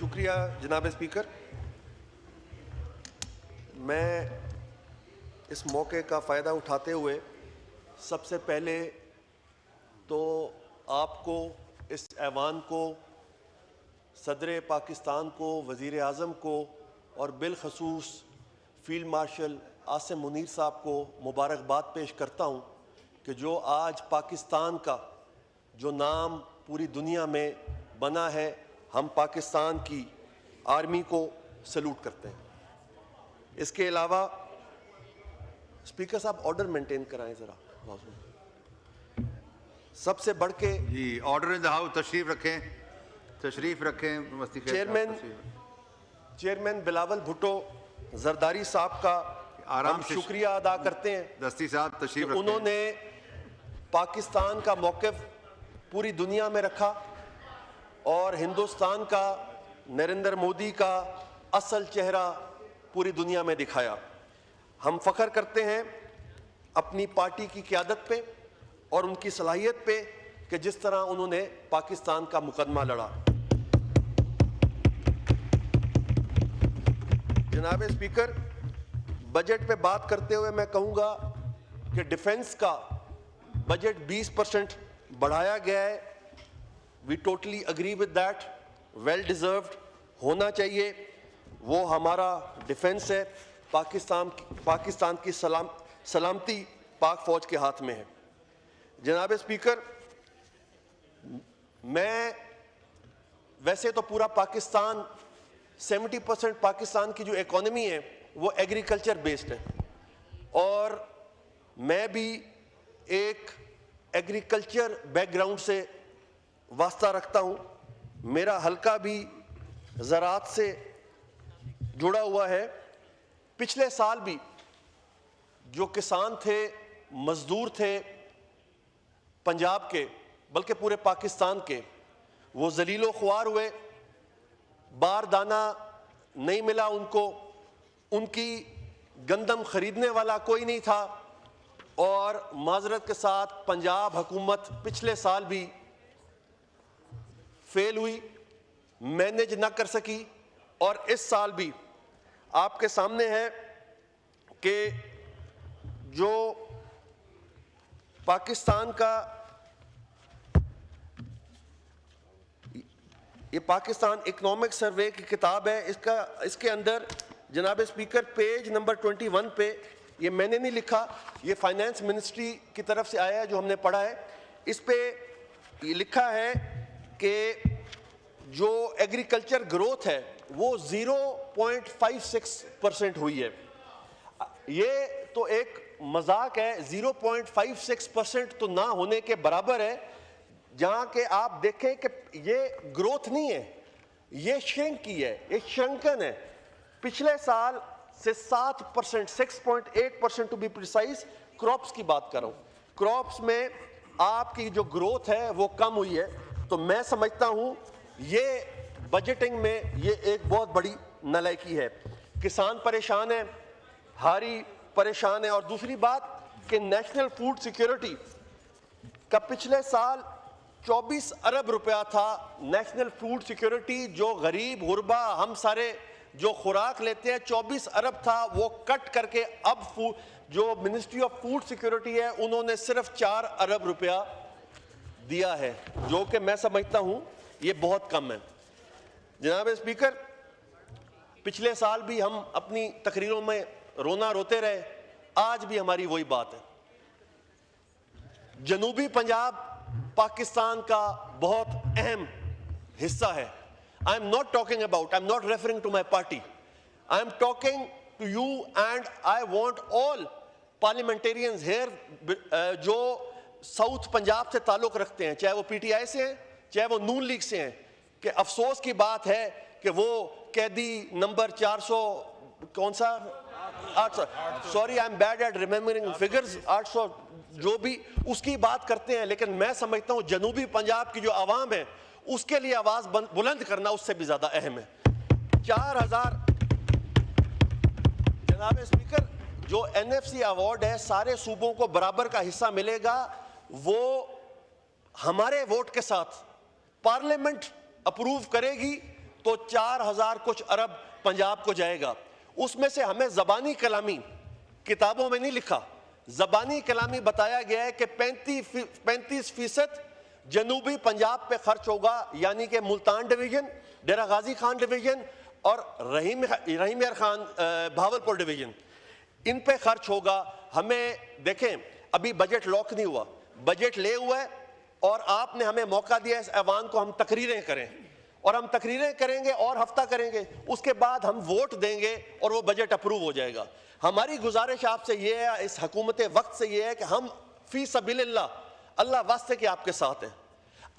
شکریہ جناب اسپیکر. میں اس موقع کا فائدہ اٹھاتے ہوئے سب سے پہلے تو آپ کو، اس ایوان کو، صدر پاکستان کو، وزیر اعظم کو اور بالخصوص فیلڈ مارشل عاصم منیر صاحب کو مبارکباد پیش کرتا ہوں کہ جو آج پاکستان کا جو نام پوری دنیا میں بنا ہے، ہم پاکستان کی آرمی کو سلوٹ کرتے ہیں. اس کے علاوہ اسپیکر صاحب آرڈر مینٹین کرائیں ذرا. سب سے بڑھ کے جی آرڈر ان دا ہاؤس. تشریف رکھیں. چیئرمین بلاول بھٹو زرداری صاحب کا ہم شکریہ ادا کرتے ہیں. دستی صاحب تشریف رکھیں. انہوں نے پاکستان کا موقف پوری دنیا میں رکھا اور ہندوستان کا، نریندر مودی کا اصل چہرہ پوری دنیا میں دکھایا. ہم فخر کرتے ہیں اپنی پارٹی کی قیادت پہ اور ان کی صلاحیت پہ کہ جس طرح انہوں نے پاکستان کا مقدمہ لڑا. جناب اسپیکر، بجٹ پہ بات کرتے ہوئے میں کہوں گا کہ ڈیفنس کا بجٹ 20% بڑھایا گیا ہے. We totally agree with that. Well deserved ہونا چاہیے. وہ ہمارا ڈیفنس ہے. پاکستان کی سلامتی پاک فوج کے ہاتھ میں ہے. جناب اسپیکر، میں ویسے تو پورا پاکستان 70% پاکستان کی جو اکانومی ہے وہ ایگریکلچر بیسڈ ہے اور میں بھی ایک ایگریکلچر بیک گراؤنڈ سے واسطہ رکھتا ہوں. میرا حلقہ بھی زراعت سے جڑا ہوا ہے. پچھلے سال بھی جو کسان تھے، مزدور تھے پنجاب کے، بلکہ پورے پاکستان کے، وہ ذلیل و خوار ہوئے. بار دانہ نہیں ملا ان کو. ان کی گندم خریدنے والا کوئی نہیں تھا اور معذرت کے ساتھ پنجاب حکومت پچھلے سال بھی فیل ہوئی، مینج نہ کر سکی. اور اس سال بھی آپ کے سامنے ہے کہ جو پاکستان کا یہ پاکستان اکنامک سروے کی کتاب ہے، اس کے اندر جناب اسپیکر پیج نمبر 21 پہ، یہ میں نے نہیں لکھا، یہ فائنانس منسٹری کی طرف سے آیا ہے جو ہم نے پڑھا ہے. اس پہ یہ لکھا ہے کہ جو ایگریکلچر گروتھ ہے وہ 0.56% ہوئی ہے. یہ تو ایک مذاق ہے. 0.56% تو نہ ہونے کے برابر ہے، جہاں کہ آپ دیکھیں کہ یہ گروتھ نہیں ہے، یہ شرنک کی ہے، یہ شرنکن ہے. پچھلے سال سے 7%، 6.8% ٹو بی پریسائز، کراپس کی بات کر رہا ہوں. کراپس میں آپ کی جو گروتھ ہے وہ کم ہوئی ہے. تو میں سمجھتا ہوں یہ بجٹنگ میں یہ ایک بہت بڑی نالائکی ہے. کسان پریشان ہیں، ہاری پریشان ہے. اور دوسری بات کہ نیشنل فوڈ سیکیورٹی کا پچھلے سال 24 ارب روپیہ تھا. نیشنل فوڈ سیکیورٹی جو غریب غربا ہم سارے جو خوراک لیتے ہیں 24 ارب تھا، وہ کٹ کر کے اب جو منسٹری آف فوڈ سیکیورٹی ہے انہوں نے صرف 4 ارب روپیہ دیا ہے، جو کہ میں سمجھتا ہوں یہ بہت کم ہے. جناب اسپیکر، پچھلے سال بھی ہم اپنی تقریروں میں رونا روتے رہے، آج بھی ہماری وہی بات ہے. جنوبی پنجاب پاکستان کا بہت اہم حصہ ہے. I am not talking about, I am not referring to my party. I am talking to you and I want all parliamentarians here جو ساؤتھ پنجاب سے تعلق رکھتے ہیں، چاہے وہ پی ٹی آئی سے ہیں، چاہے وہ نون لیگ سے ہیں، کہ افسوس کی بات ہے کہ وہ قیدی نمبر 400 کون سا 800 sorry I am bad at remembering figures 800 جو بھی اس کی بات کرتے ہیں. لیکن میں سمجھتا ہوں جنوبی پنجاب کی جو عوام ہے اس کے لیے آواز بلند کرنا اس سے بھی زیادہ اہم ہے. 4000 جناب اسپیکر، جو این ایف سی ایوارڈ ہے سارے صوبوں کو برابر کا حصہ ملے گا. وہ ہمارے ووٹ کے ساتھ پارلیمنٹ اپروو کرے گی تو 4000 کچھ ارب پنجاب کو جائے گا. اس میں سے ہمیں زبانی کلامی کتابوں میں نہیں لکھا, زبانی کلامی بتایا گیا ہے کہ 35% جنوبی پنجاب پہ خرچ ہوگا, یعنی کہ ملتان ڈویژن, ڈیرہ غازی خان ڈویژن اور رحیم یار خان بھاولپور ڈویژن, ان پہ خرچ ہوگا. ہمیں دیکھیں ابھی بجٹ لاک نہیں ہوا, بجٹ لے ہوا ہے اور آپ نے ہمیں موقع دیا اس ایوان کو ہم تقریریں کریں, اور ہم تقریریں کریں گے اور ہفتہ کریں گے, اس کے بعد ہم ووٹ دیں گے اور وہ بجٹ اپروو ہو جائے گا. ہماری گزارش آپ سے یہ ہے, اس حکومت وقت سے یہ ہے کہ ہم فی سبیل اللہ, اللہ واسطے کہ آپ کے ساتھ ہیں,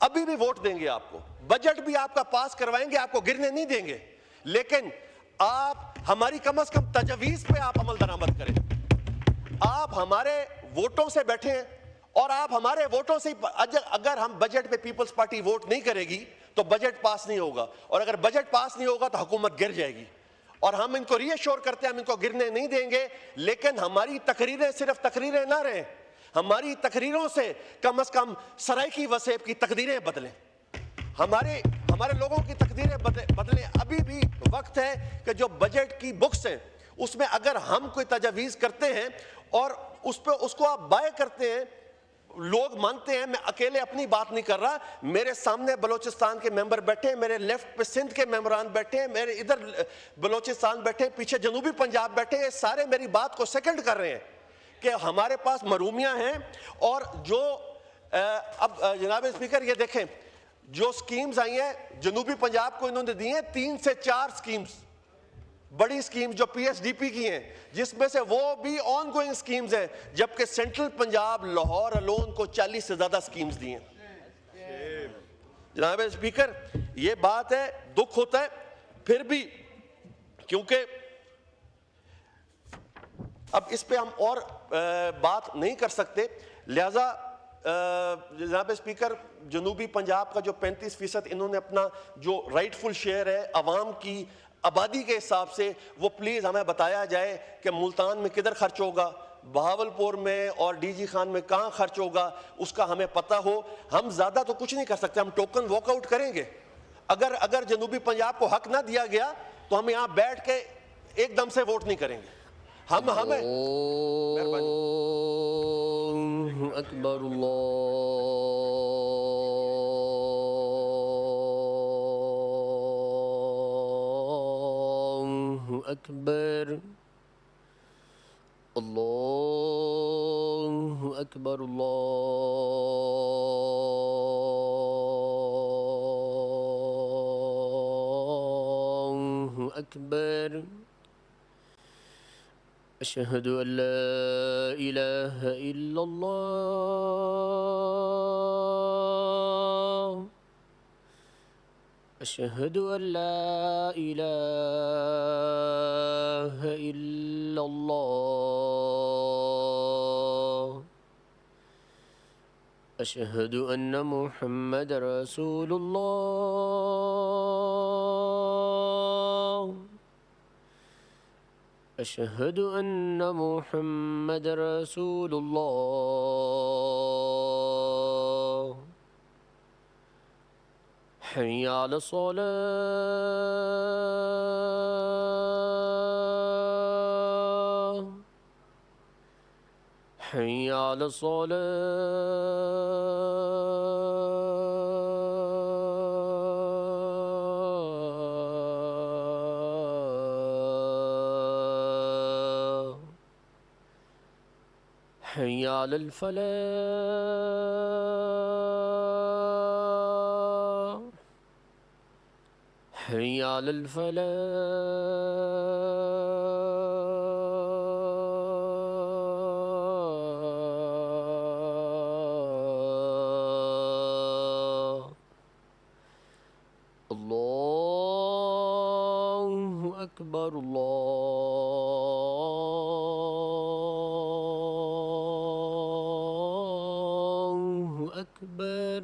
ابھی بھی ووٹ دیں گے آپ کو, بجٹ بھی آپ کا پاس کروائیں گے, آپ کو گرنے نہیں دیں گے, لیکن آپ ہماری کم از کم تجویز پہ آپ عمل درآمد کریں. آپ ہمارے ووٹوں سے بیٹھے ہیں اور آپ ہمارے ووٹوں سے, اگر ہم بجٹ پہ پیپلز پارٹی ووٹ نہیں کرے گی تو بجٹ پاس نہیں ہوگا, اور اگر بجٹ پاس نہیں ہوگا تو حکومت گر جائے گی. اور ہم ان کو ری ایشور کرتے ہیں ہم ان کو گرنے نہیں دیں گے, لیکن ہماری تقریریں صرف تقریریں نہ رہیں, ہماری تقریروں سے کم از کم سرائیکی وسیب کی تقدیریں بدلیں, ہمارے لوگوں کی تقدیریں بدلیں. ابھی بھی وقت ہے کہ جو بجٹ کی بکس ہیں اس میں اگر ہم کوئی تجاویز کرتے ہیں اور اس کو آپ بائے کرتے ہیں, لوگ مانتے ہیں, میں اکیلے اپنی بات نہیں کر رہا, میرے سامنے بلوچستان کے ممبر بیٹھے ہیں, میرے لیفٹ پہ سندھ کے ممبران بیٹھے ہیں, میرے ادھر بلوچستان بیٹھے ہیں, پیچھے جنوبی پنجاب بیٹھے ہیں, سارے میری بات کو سیکنڈ کر رہے ہیں کہ ہمارے پاس مرومیاں ہیں. اور جو اب جناب اسپیکر یہ دیکھیں جو سکیمز آئی ہیں جنوبی پنجاب کو انہوں نے دی ہیں 3 سے 4 سکیمز, بڑی سکیم جو پی ایس ڈی پی کی ہیں, جس میں سے وہ بھی آن گوئنگ سکیمز ہیں, جبکہ سینٹرل پنجاب لاہور الون کو 40 سے زیادہ سکیمز دی ہیں. جناب اسپیکر یہ بات ہے, دکھ ہوتا ہے پھر بھی, کیونکہ اب اس پہ ہم اور بات نہیں کر سکتے, لہذا جناب اسپیکر جنوبی پنجاب کا جو 35% انہوں نے اپنا جو رائٹ فل شیئر ہے عوام کی آبادی کے حساب سے, وہ پلیز ہمیں بتایا جائے کہ ملتان میں کدھر خرچ ہوگا, بہاولپور میں اور ڈی جی خان میں کہاں خرچ ہوگا, اس کا ہمیں پتہ ہو. ہم زیادہ تو کچھ نہیں کر سکتے, ہم ٹوکن واک آؤٹ کریں گے. اگر جنوبی پنجاب کو حق نہ دیا گیا تو ہم یہاں بیٹھ کے ایک دم سے ووٹ نہیں کریں گے. ہمیں اللہ اکبر, اللہ اکبر, اللہ اکبر, اللہ اکبر. أشهد أن لا إله إلا الله, أشهد أن لا إله إلا الله, أشهد أن محمد رسول الله, أشهد أن محمد رسول الله. حي على الصلاة, حي على الصلاة, حي على الفلاح, حي على الفلاح. الله أكبر, الله أكبر,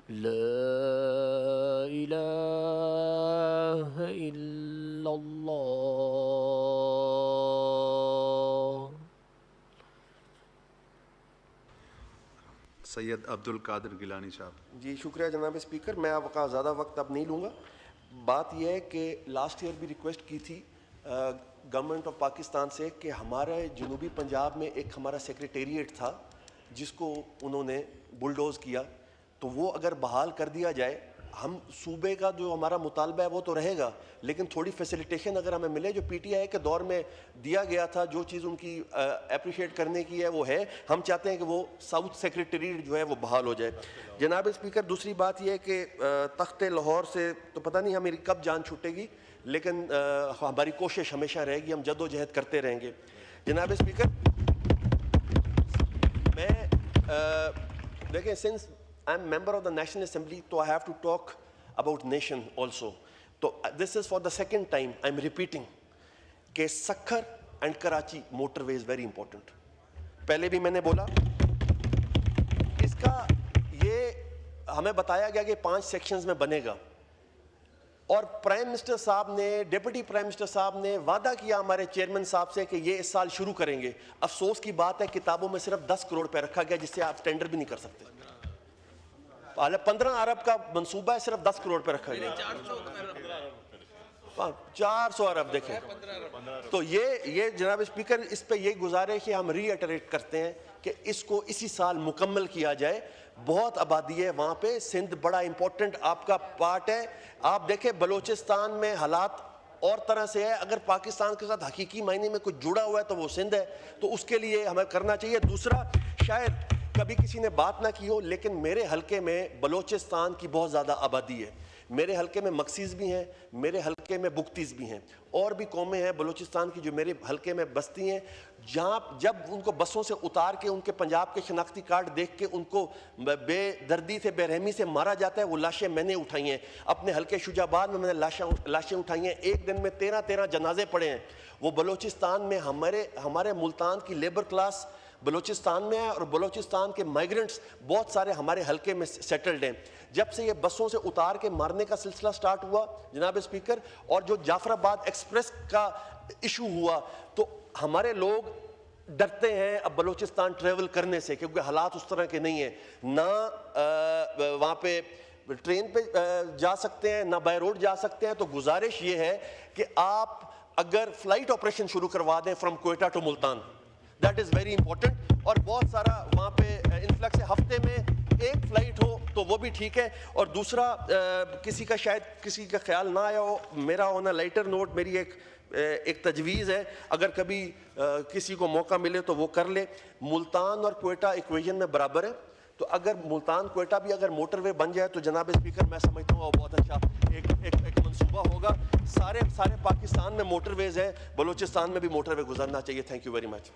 لا إله إلا الله. سید عبد القادر گیلانی صاحب. جی شکریہ جناب اسپیکر. میں آپ کا زیادہ وقت اب نہیں لوں گا. بات یہ ہے کہ لاسٹ ایئر بھی ریکویسٹ کی تھی گورنمنٹ آف پاکستان سے کہ ہمارے جنوبی پنجاب میں ایک ہمارا سیکریٹریٹ تھا جس کو انہوں نے بلڈوز کیا, تو وہ اگر بحال کر دیا جائے, ہم صوبے کا جو ہمارا مطالبہ ہے وہ تو رہے گا, لیکن تھوڑی فیسیلیٹیشن اگر ہمیں ملے جو پی ٹی آئی کے دور میں دیا گیا تھا, جو چیز ان کی اپریشیٹ کرنے کی ہے وہ ہے. ہم چاہتے ہیں کہ وہ ساؤتھ سیکریٹریٹ جو ہے وہ بحال ہو جائے. جناب اسپیکر دوسری بات یہ ہے کہ تخت لاہور سے تو پتہ نہیں ہماری کب جان چھوٹے گی, لیکن ہماری کوشش ہمیشہ رہے گی, ہم جد و جہد کرتے رہیں گے. جناب اسپیکر میں دیکھیں, since I am member of the National Assembly, so I have to talk about nation also. So this is for the second time I am repeating کہ Sukkur and Karachi motor way is very important. پہلے بھی میں نے بولا اس کا یہ ہمیں بتایا گیا کہ 5 سیکشنز میں بنے گا, اور پرائم منسٹر صاحب نے, ڈپٹی پرائم منسٹر صاحب نے وعدہ کیا ہمارے چیئرمین صاحب سے کہ یہ اس سال شروع کریں گے. افسوس کی بات ہے کتابوں میں صرف 10 کروڑ پہ رکھا گیا, جس سے آپ ٹینڈر بھی نہیں کر سکتے. 15 ارب کا منصوبہ ہے, صرف 10 کروڑ پہ رکھا گیا. 400 ارب دیکھیں. تو یہ جناب اسپیکر اس پہ یہ گزارش ہے, ہم ری ایٹریٹ کرتے ہیں کہ اس کو اسی سال مکمل کیا جائے. بہت آبادی ہے وہاں پہ, سندھ بڑا امپورٹنٹ آپ کا پارٹ ہے. آپ دیکھیں بلوچستان میں حالات اور طرح سے ہے, اگر پاکستان کے ساتھ حقیقی معنی میں کچھ جڑا ہوا ہے تو وہ سندھ ہے, تو اس کے لیے ہمیں کرنا چاہیے. دوسرا, شاید کبھی کسی نے بات نہ کی ہو, لیکن میرے حلقے میں بلوچستان کی بہت زیادہ آبادی ہے. میرے حلقے میں مکسیز بھی ہیں, میرے حلقے میں بگتیز بھی ہیں, اور بھی قومیں ہیں بلوچستان کی جو میرے حلقے میں بستی ہیں, جہاں جب ان کو بسوں سے اتار کے ان کے پنجاب کے شناختی کارڈ دیکھ کے ان کو بے دردی سے, بے رحمی سے مارا جاتا ہے. وہ لاشیں میں نے اٹھائی ہیں اپنے حلقے شجاع آباد میں, میں نے لاشیں اٹھائی ہیں. ایک دن میں 13 جنازے پڑے ہیں. وہ بلوچستان میں ہمارے ملتان کی لیبر کلاس بلوچستان میں ہے, اور بلوچستان کے مائیگرنٹس بہت سارے ہمارے حلقے میں سیٹلڈ ہیں. جب سے یہ بسوں سے اتار کے مارنے کا سلسلہ سٹارٹ ہوا جناب اسپیکر, اور جو جعفر آباد ایکسپریس کا ایشو ہوا, تو ہمارے لوگ ڈرتے ہیں اب بلوچستان ٹریول کرنے سے, کیونکہ حالات اس طرح کے نہیں ہیں. نہ وہاں پہ ٹرین پہ جا سکتے ہیں, نہ بائی روڈ جا سکتے ہیں. تو گزارش یہ ہے کہ آپ اگر فلائٹ آپریشن شروع کروا دیں from Quetta to Multan, that is very important. اور بہت سارا وہاں پہ انفلکس ہے, ہفتے میں 1 فلائٹ ہو تو وہ بھی ٹھیک ہے. اور دوسرا, کسی کا شاید کسی کا خیال نہ آیا ہو, میرا ہونا لائٹر نوٹ, میری ایک تجویز ہے, اگر کبھی کسی کو موقع ملے تو وہ کر لے. ملتان اور کوئٹہ ایکویژن میں برابر ہے, تو اگر ملتان کوئٹہ بھی اگر موٹر وے بن جائے تو جناب اسپیکر میں سمجھتا ہوں وہ بہت اچھا ایک منصوبہ ہوگا. سارے پاکستان میں موٹر ویز ہیں, بلوچستان میں بھی موٹر وے گزرنا چاہیے. Thank you very much.